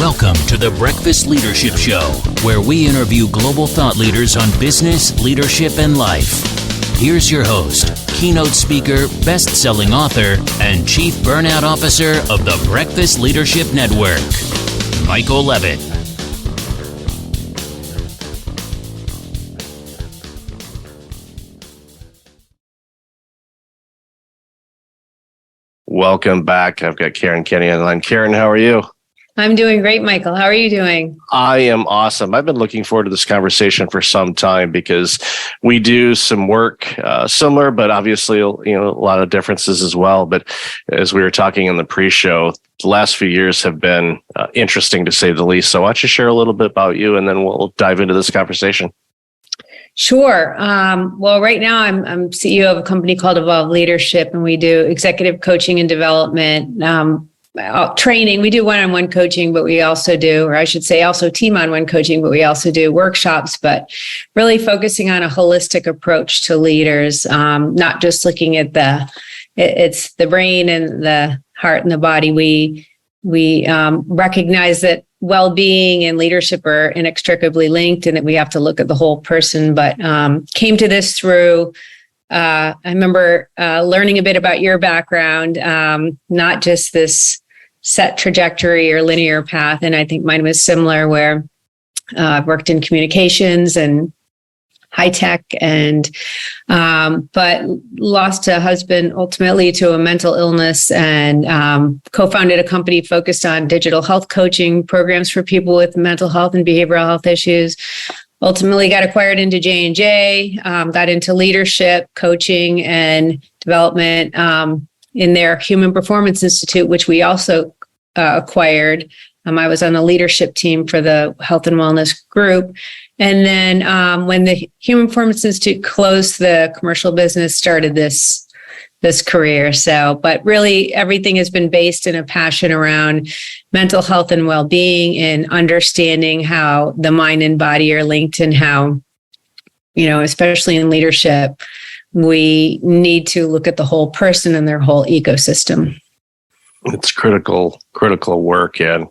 Welcome to the Breakfast Leadership Show, where we interview global thought leaders on business, leadership, and life. Here's your host, keynote speaker, best-selling author, and chief burnout officer of the Breakfast Leadership Network, Michael Levitt. Welcome back. I've got Caren Kenney on the line. Caren, how are you? I'm doing great, Michael. How are you doing? I am awesome. I've been looking forward to this conversation for some time because we do some work similar, but obviously, a lot of differences as well. But as we were talking in the pre-show, the last few years have been interesting to say the least. So why don't you share a little bit about you, and then we'll dive into this conversation. Sure. Well, right now I'm CEO of a company called Evolve Leadership, and we do executive coaching and development, training. We do one-on-one coaching, but we also do, or I should say also team-on-one coaching, but we also do workshops, but really focusing on a holistic approach to leaders, not just looking at it's the brain and the heart and the body. We recognize that well-being and leadership are inextricably linked, and that we have to look at the whole person, but came to this through I remember learning a bit about your background, not just this set trajectory or linear path. And I think mine was similar, where I've worked in communications and high tech, and but lost a husband ultimately to a mental illness, and co-founded a company focused on digital health coaching programs for people with mental health and behavioral health issues. Ultimately got acquired into J&J, got into leadership, coaching, and development in their Human Performance Institute, which we also acquired. I was on the leadership team for the health and wellness group. And then when the Human Performance Institute closed, the commercial business started this career. So, but really everything has been based in a passion around mental health and well-being, and understanding how the mind and body are linked, and how, especially in leadership, we need to look at the whole person and their whole ecosystem. It's critical work, and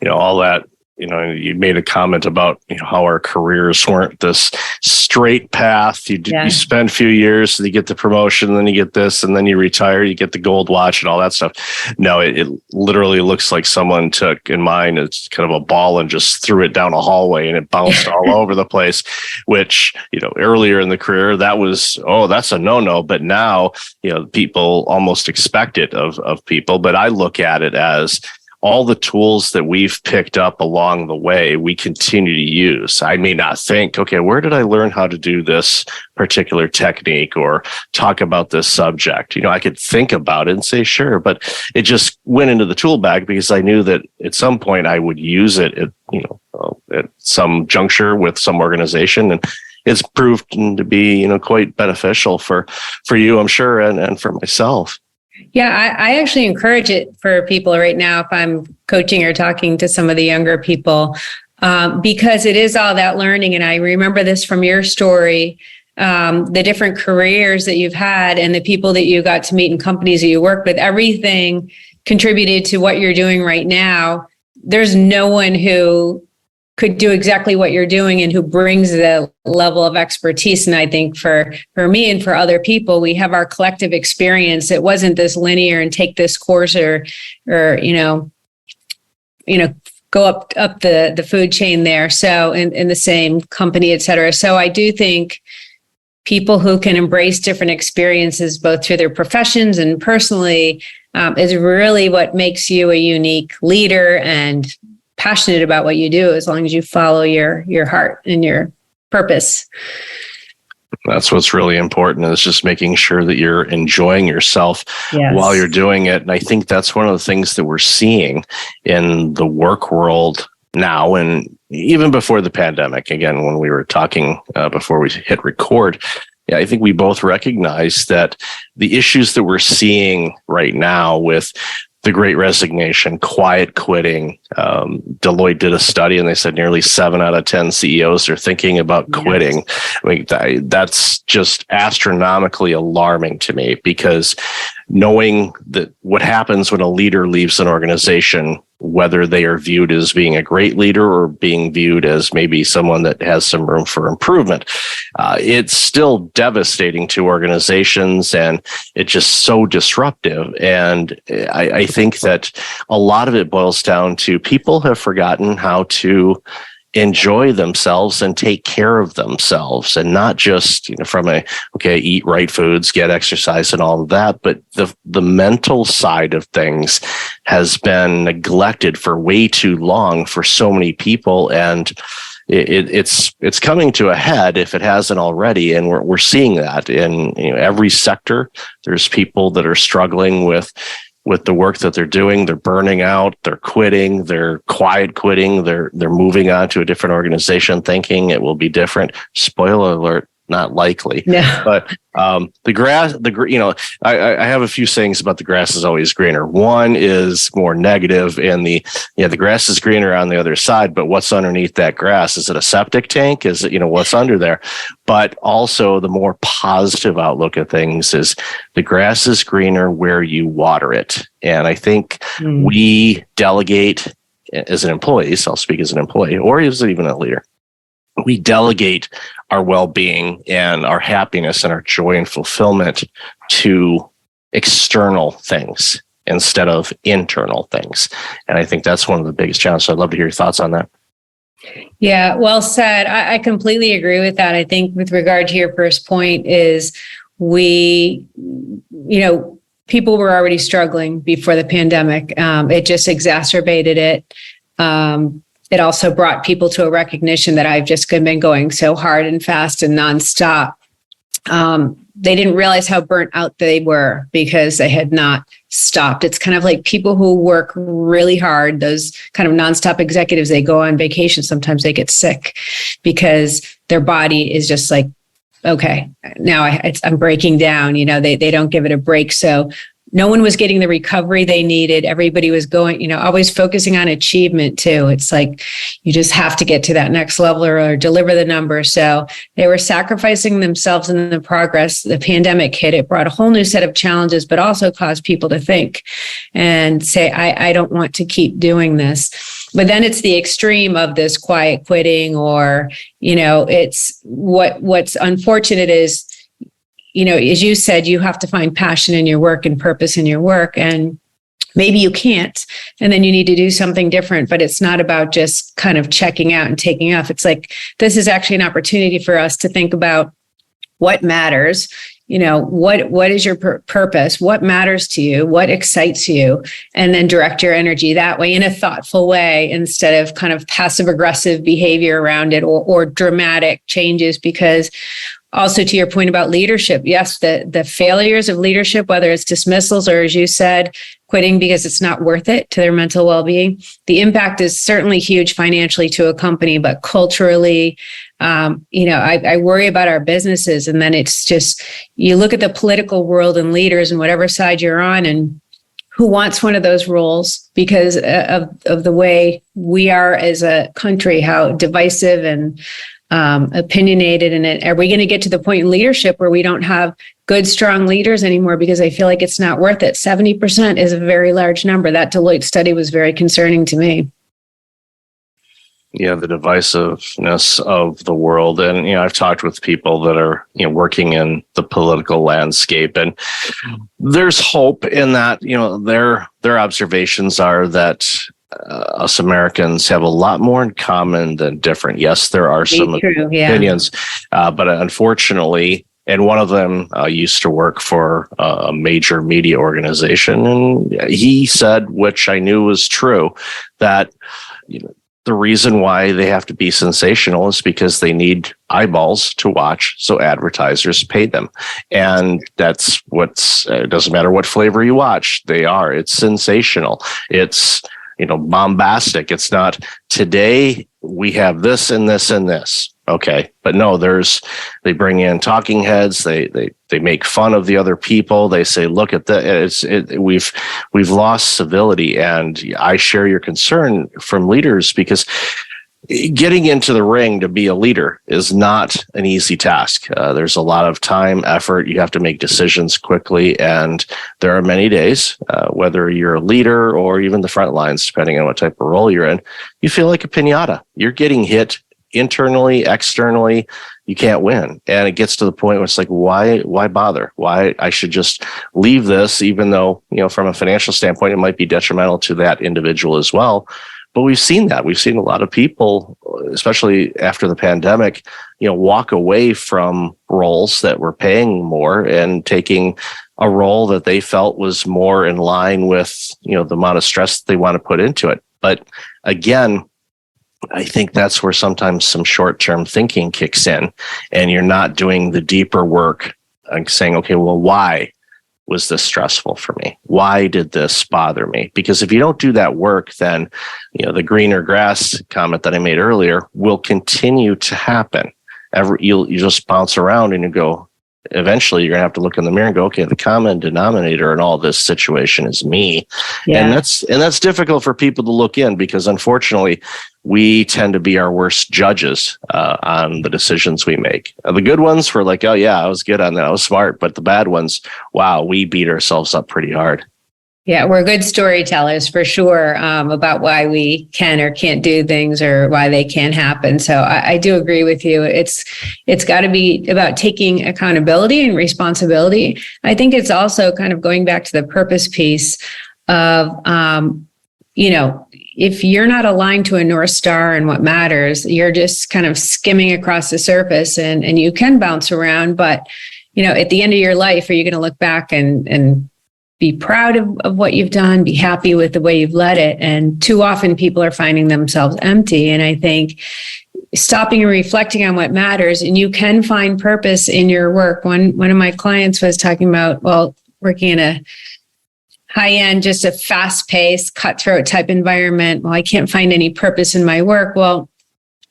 all that. You made a comment about how our careers weren't this straight path. You spend a few years, and you get the promotion, and then you get this, and then you retire, you get the gold watch and all that stuff. No, it literally looks like someone took, in mine, it's kind of a ball and just threw it down a hallway, and it bounced all over the place, which, earlier in the career, that was, that's a no-no. But now, people almost expect it of people. But I look at it as all the tools that we've picked up along the way, we continue to use. I may not think, okay, where did I learn how to do this particular technique or talk about this subject? I could think about it and say, sure, but it just went into the tool bag because I knew that at some point I would use it at some juncture with some organization. And it's proved to be, quite beneficial for you, I'm sure, and for myself. Yeah, I actually encourage it for people right now if I'm coaching or talking to some of the younger people, because it is all that learning. And I remember this from your story, the different careers that you've had and the people that you got to meet and companies that you work with, everything contributed to what you're doing right now. There's no one who could do exactly what you're doing and who brings the level of expertise. And I think for me and for other people, we have our collective experience. It wasn't this linear and take this course or go up the food chain there. So in the same company, et cetera. So I do think people who can embrace different experiences, both through their professions and personally, is really what makes you a unique leader and passionate about what you do, as long as you follow your heart and your purpose. That's what's really important, is just making sure that you're enjoying yourself while you're doing it. And I think that's one of the things that we're seeing in the work world now, and even before the pandemic. Again, when we were talking before we hit record, I think we both recognize that the issues that we're seeing right now with the Great Resignation, quiet quitting. Deloitte did a study, and they said nearly 7 out of 10 CEOs are thinking about quitting. I mean, that's just astronomically alarming to me, because knowing that what happens when a leader leaves an organization, whether they are viewed as being a great leader or being viewed as maybe someone that has some room for improvement. It's still devastating to organizations, and it's just so disruptive. And I think that a lot of it boils down to people have forgotten how to enjoy themselves and take care of themselves, and not just, from eat right foods, get exercise and all of that, but the mental side of things has been neglected for way too long for so many people. And it's coming to a head if it hasn't already. And we're seeing that in every sector. There's people that are struggling with the work that they're doing. They're burning out, they're quitting, they're quiet quitting, they're moving on to a different organization thinking it will be different. Spoiler alert, not likely. Yeah. But the grass, I have a few sayings about the grass is always greener. One is more negative, and the grass is greener on the other side, but what's underneath that grass? Is it a septic tank? Is it, what's under there? But also the more positive outlook of things is the grass is greener where you water it. And I think we delegate as an employee, so I'll speak as an employee, or as even a leader. We delegate our well-being and our happiness and our joy and fulfillment to external things instead of internal things. And I think that's one of the biggest challenges. So I'd love to hear your thoughts on that. Yeah, well said. I completely agree with that. I think with regard to your first point is people were already struggling before the pandemic. It just exacerbated it. It also brought people to a recognition that I've just been going so hard and fast and nonstop. They didn't realize how burnt out they were because they had not stopped. It's kind of like people who work really hard, those kind of nonstop executives, they go on vacation. Sometimes they get sick because their body is just like, okay, now I'm breaking down. They don't give it a break. So no one was getting the recovery they needed. Everybody was going, always focusing on achievement too. It's like, you just have to get to that next level or deliver the number. So they were sacrificing themselves in the progress. The pandemic hit. It brought a whole new set of challenges, but also caused people to think and say, I don't want to keep doing this. But then it's the extreme of this quiet quitting, or, it's what's unfortunate is, as you said, you have to find passion in your work and purpose in your work. And maybe you can't, and then you need to do something different. But it's not about just kind of checking out and taking off. It's like, this is actually an opportunity for us to think about what matters. What is your purpose? What matters to you? What excites you? And then direct your energy that way in a thoughtful way, instead of kind of passive aggressive behavior around it or dramatic changes. Because also, to your point about leadership, yes, the failures of leadership, whether it's dismissals or, as you said, quitting because it's not worth it to their mental well-being, the impact is certainly huge financially to a company, but culturally, I worry about our businesses. And then it's just, you look at the political world and leaders and whatever side you're on, and who wants one of those roles because of the way we are as a country, how divisive and opinionated. And are we going to get to the point in leadership where we don't have good, strong leaders anymore? Because I feel like it's not worth it. 70% is a very large number. That Deloitte study was very concerning to me. Yeah, the divisiveness of the world. And, I've talked with people that are, working in the political landscape, and there's hope in that, their observations are that us Americans have a lot more in common than different. Yes, there are some opinions, but unfortunately, and one of them used to work for a major media organization, and he said, which I knew was true, that the reason why they have to be sensational is because they need eyeballs to watch, so advertisers pay them. And that's it doesn't matter what flavor you watch, it's sensational. It's bombastic. It's not, today we have this and this and this. Okay. But no, they bring in talking heads. They make fun of the other people. They say, look at this. We've lost civility. And I share your concern from leaders, because getting into the ring to be a leader is not an easy task. There's a lot of time, effort. You have to make decisions quickly. And there are many days, whether you're a leader or even the front lines, depending on what type of role you're in, you feel like a piñata. You're getting hit internally, externally. You can't win. And it gets to the point where it's like, why bother? Why I should just leave this, even though, from a financial standpoint, it might be detrimental to that individual as well. But we've seen that. We've seen a lot of people, especially after the pandemic, walk away from roles that were paying more and taking a role that they felt was more in line with, the amount of stress that they want to put into it. But again, I think that's where sometimes some short-term thinking kicks in, and you're not doing the deeper work and saying, okay, well, why was this stressful for me? Why did this bother me? Because if you don't do that work, then, the greener grass comment that I made earlier will continue to happen. You just bounce around and you go, eventually you're going to have to look in the mirror and go, okay, the common denominator in all this situation is me. Yeah. And that's difficult for people to look in, because unfortunately we tend to be our worst judges on the decisions we make. The good ones, we're like, oh yeah, I was good on that. I was smart. But the bad ones, wow, we beat ourselves up pretty hard. Yeah, we're good storytellers for sure, about why we can or can't do things or why they can't happen. So I do agree with you. It's got to be about taking accountability and responsibility. I think it's also kind of going back to the purpose piece of, if you're not aligned to a North Star and what matters, you're just kind of skimming across the surface and you can bounce around. But, at the end of your life, are you going to look back and be proud of what you've done, be happy with the way you've led it? And too often people are finding themselves empty. And I think stopping and reflecting on what matters, and you can find purpose in your work. One of my clients was talking about, working in a high-end, just a fast-paced, cutthroat type environment. Well, I can't find any purpose in my work. Well,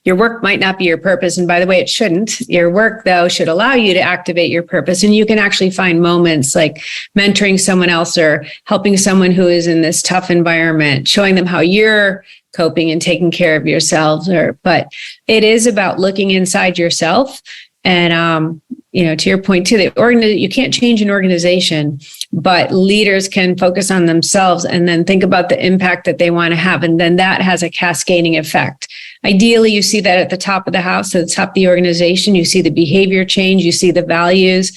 your work might not be your purpose. And by the way, it shouldn't. Your work, though, should allow you to activate your purpose. And you can actually find moments like mentoring someone else or helping someone who is in this tough environment, showing them how you're coping and taking care of yourselves. But it is about looking inside yourself. And, to your point too, you can't change an organization, but leaders can focus on themselves and then think about the impact that they want to have. And then that has a cascading effect. Ideally, you see that at the top of the house, at the top of the organization, you see the behavior change, you see the values,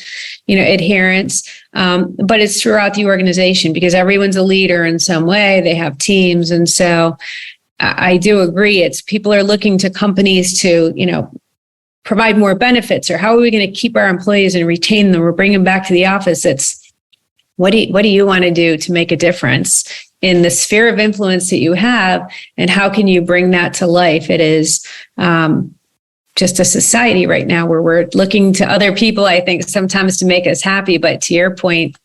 adherence, but it's throughout the organization because everyone's a leader in some way. They have teams. And so I do agree. It's people are looking to companies to, provide more benefits, or how are we going to keep our employees and retain them or bring them back to the office? It's what do you want to do to make a difference in the sphere of influence that you have, and how can you bring that to life? It is just a society right now where we're looking to other people, I think, sometimes to make us happy. But to your point,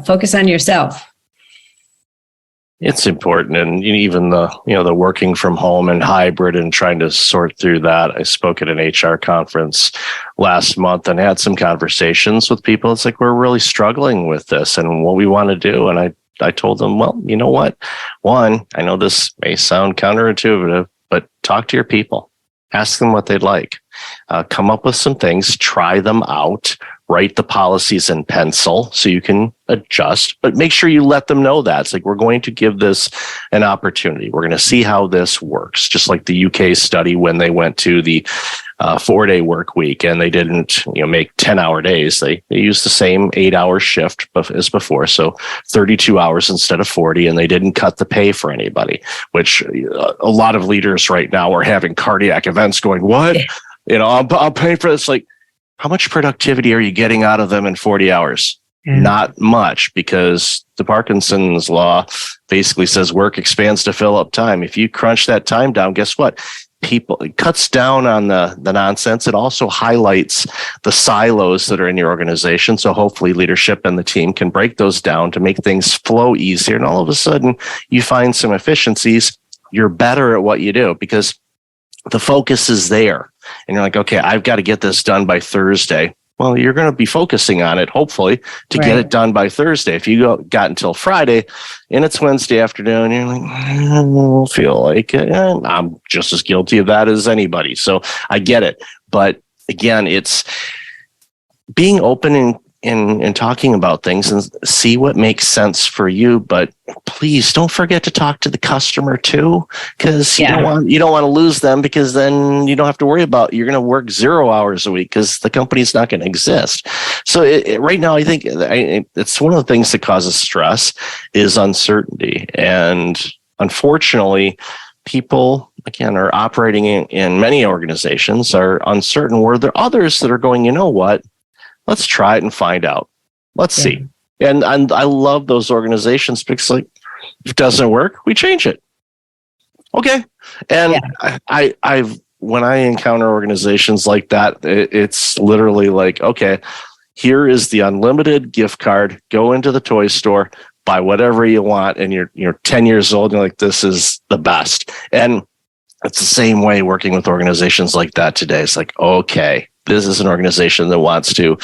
focus on yourself. It's important. And even the working from home and hybrid and trying to sort through that. I spoke at an HR conference last month and had some conversations with people. It's like, we're really struggling with this and what we want to do. And I told them, well, you know what? One, I know this may sound counterintuitive, but talk to your people. Ask them what they'd like. Come up with some things, try them out, write the policies in pencil so you can adjust, but make sure you let them know that. It's like, we're going to give this an opportunity. We're going to see how this works. Just like the UK study when they went to the 4-day work week and they didn't make 10-hour days. They used the same 8-hour shift as before. So 32 hours instead of 40, and they didn't cut the pay for anybody, which a lot of leaders right now are having cardiac events going, what? I'm paying for this. Like, how much productivity are you getting out of them in 40 hours? Not much, because the Parkinson's law basically says work expands to fill up time. If you crunch that time down, guess what? It cuts down on the nonsense. It also highlights the silos that are in your organization. So hopefully leadership and the team can break those down to make things flow easier. And all of a sudden you find some efficiencies. You're better at what you do because the focus is there. And you're like, okay, I've got to get this done by Thursday. Well, you're going to be focusing on it, hopefully, to get it done by Thursday. If you got until Friday and it's Wednesday afternoon, you're like, I don't feel like it. I'm just as guilty of that as anybody. So I get it. But again, it's being open and talking about things and see what makes sense for you. But please don't forget to talk to the customer too, because you don't want to lose them, because then you don't have to worry about, you're going to work 0 hours a week because the company's not going to exist. So right now, I think it's one of the things that causes stress is uncertainty. And unfortunately, people, again, are operating in many organizations are uncertain, where there are others that are going, you know what? Let's try it and find out. Let's see. And I love those organizations because, like, if it doesn't work, we change it. Okay. And I've when I encounter organizations like that, it's literally like, okay, here is the unlimited gift card. Go into the toy store, buy whatever you want, and you're 10 years old. And you're like, this is the best. And it's the same way working with organizations like that today. It's like, okay, this is an organization that wants to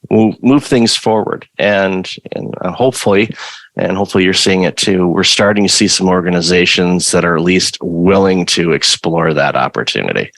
move things forward, and hopefully you're seeing it too. We're starting to see some organizations that are at least willing to explore that opportunity.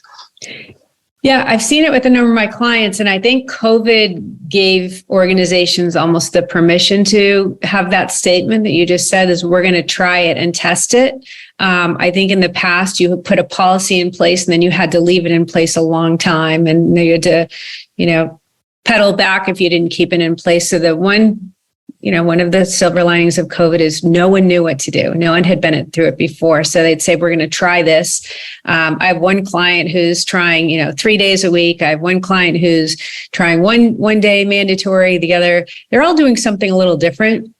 Yeah, I've seen it with a number of my clients, and I think COVID gave organizations almost the permission to have that statement that you just said, is we're going to try it and test it. I think in the past, you put a policy in place and then you had to leave it in place a long time, and you had to, pedal back if you didn't keep it in place. So one of the silver linings of COVID is no one knew what to do. No one had been through it before. So they'd say, we're going to try this. I have one client who's trying, 3 days a week. I have one client who's trying one day mandatory, the other. They're all doing something a little different.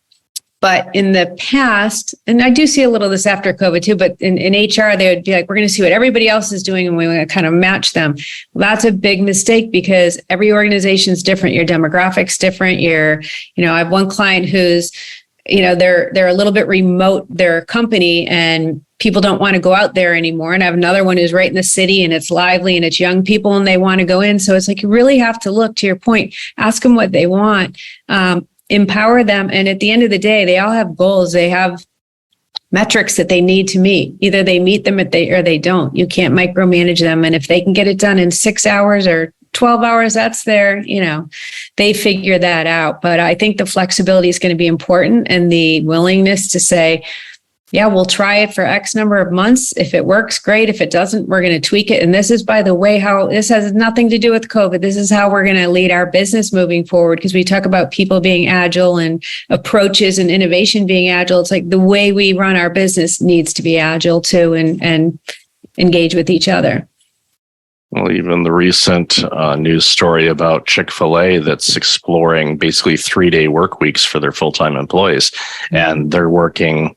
But in the past, and I do see a little of this after COVID too, but in HR, they would be like, we're going to see what everybody else is doing and we want to kind of match them. Well, that's a big mistake, because every organization is different. Your demographic's different. I have one client who's, they're a little bit remote, their company, and people don't want to go out there anymore. And I have another one who's right in the city and it's lively and it's young people and they want to go in. So it's like, you really have to look, to your point, ask them what they want. Empower them. And at the end of the day, they all have goals. They have metrics that they need to meet. Either they meet them or they don't. You can't micromanage them. And if they can get it done in 6 hours or 12 hours, that's they figure that out. But I think the flexibility is going to be important, and the willingness to say, yeah, we'll try it for X number of months. If it works, great. If it doesn't, we're going to tweak it. And this is, by the way, how this has nothing to do with COVID. This is how we're going to lead our business moving forward, because we talk about people being agile and approaches and innovation being agile. It's like the way we run our business needs to be agile too, and engage with each other. Well, even the recent news story about Chick-fil-A that's exploring basically 3-day work weeks for their full-time employees. And they're working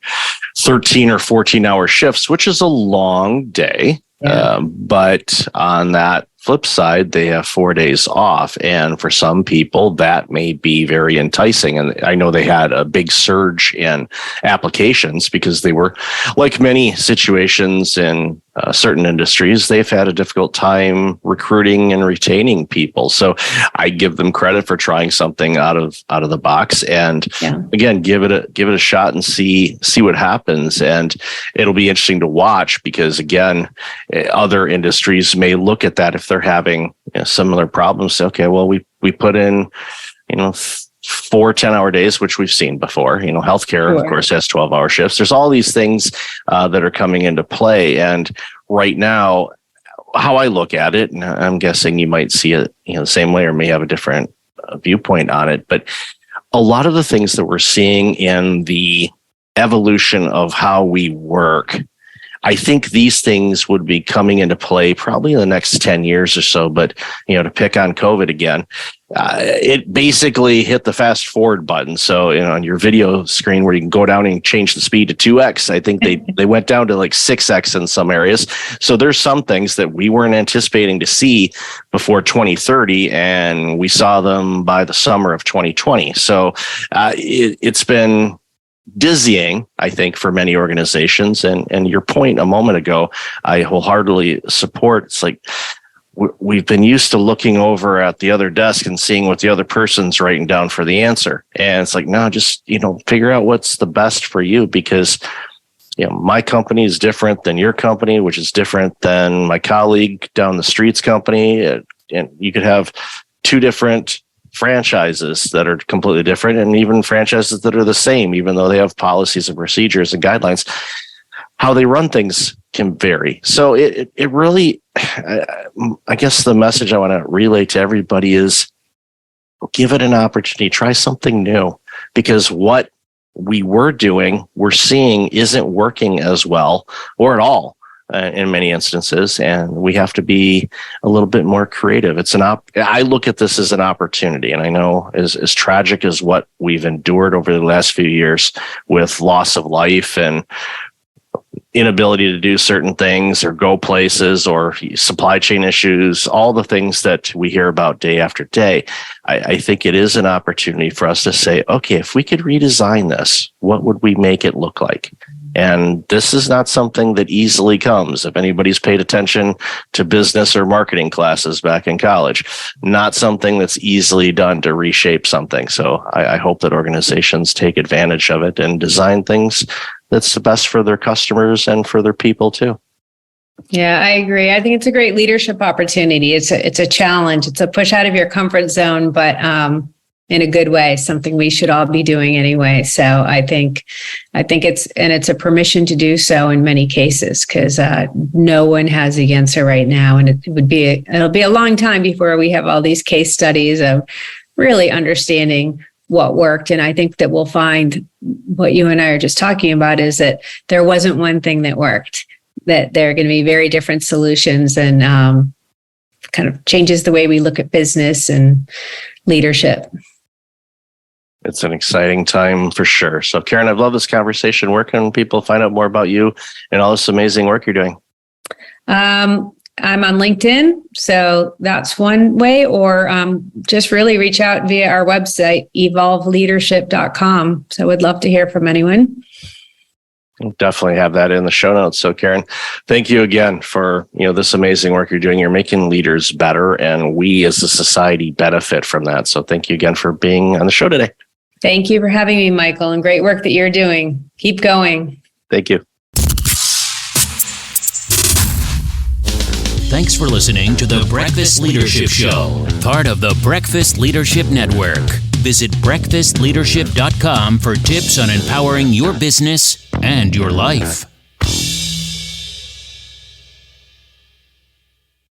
13 or 14-hour shifts, which is a long day. Yeah. But on that flip side, they have 4 days off. And for some people, that may be very enticing. And I know they had a big surge in applications because they were, like many situations in certain industries, they've had a difficult time recruiting and retaining people. So I give them credit for trying something out of the box, and again, give it a shot and see what happens. And it'll be interesting to watch, because again, other industries may look at that if they're having similar problems. Say, okay, well, we put in 4 10-hour days, which we've seen before. Healthcare, of course, has 12-hour shifts. There's all these things that are coming into play. And right now, how I look at it, and I'm guessing you might see it the same way or may have a different viewpoint on it, but a lot of the things that we're seeing in the evolution of how we work, I think these things would be coming into play probably in the next 10 years or so. But, to pick on COVID again, it basically hit the fast forward button. So, on your video screen where you can go down and change the speed to 2x, I think they went down to like 6x in some areas. So there's some things that we weren't anticipating to see before 2030, and we saw them by the summer of 2020. So it's been dizzying, I think, for many organizations. And your point a moment ago, I wholeheartedly support. It's like, we've been used to looking over at the other desk and seeing what the other person's writing down for the answer. And it's like, no, just, figure out what's the best for you, because, my company is different than your company, which is different than my colleague down the street's company. And you could have two different franchises that are completely different, and even franchises that are the same, even though they have policies and procedures and guidelines. How they run things can vary. So it really, I guess the message I want to relay to everybody is give it an opportunity, try something new, because what we're seeing isn't working as well or at all in many instances. And we have to be a little bit more creative. I look at this as an opportunity. And I know as tragic as what we've endured over the last few years with loss of life and inability to do certain things or go places or supply chain issues, all the things that we hear about day after day, I think it is an opportunity for us to say, okay, if we could redesign this, what would we make it look like? And this is not something that easily comes. If anybody's paid attention to business or marketing classes back in college, not something that's easily done to reshape something. So I hope that organizations take advantage of it and design things that's the best for their customers and for their people too. Yeah, I agree. I think it's a great leadership opportunity. It's a challenge. It's a push out of your comfort zone, but in a good way, something we should all be doing anyway. So I think it's a permission to do so in many cases, because no one has the answer right now. And it'll be a long time before we have all these case studies of really understanding what worked. And I think that we'll find what you and I are just talking about is that there wasn't one thing that worked, that there are going to be very different solutions, and kind of changes the way we look at business and leadership. It's an exciting time for sure. So Caren, I've loved this conversation. Where can people find out more about you and all this amazing work you're doing? I'm on LinkedIn, so that's one way, or just really reach out via our website, evolveleadership.com. So I would love to hear from anyone. We'll definitely have that in the show notes. So Caren, thank you again for this amazing work you're doing. You're making leaders better, and we as a society benefit from that. So thank you again for being on the show today. Thank you for having me, Michael, and great work that you're doing. Keep going. Thank you. Thanks for listening to the Breakfast Leadership Show, part of the Breakfast Leadership Network. Visit breakfastleadership.com for tips on empowering your business and your life.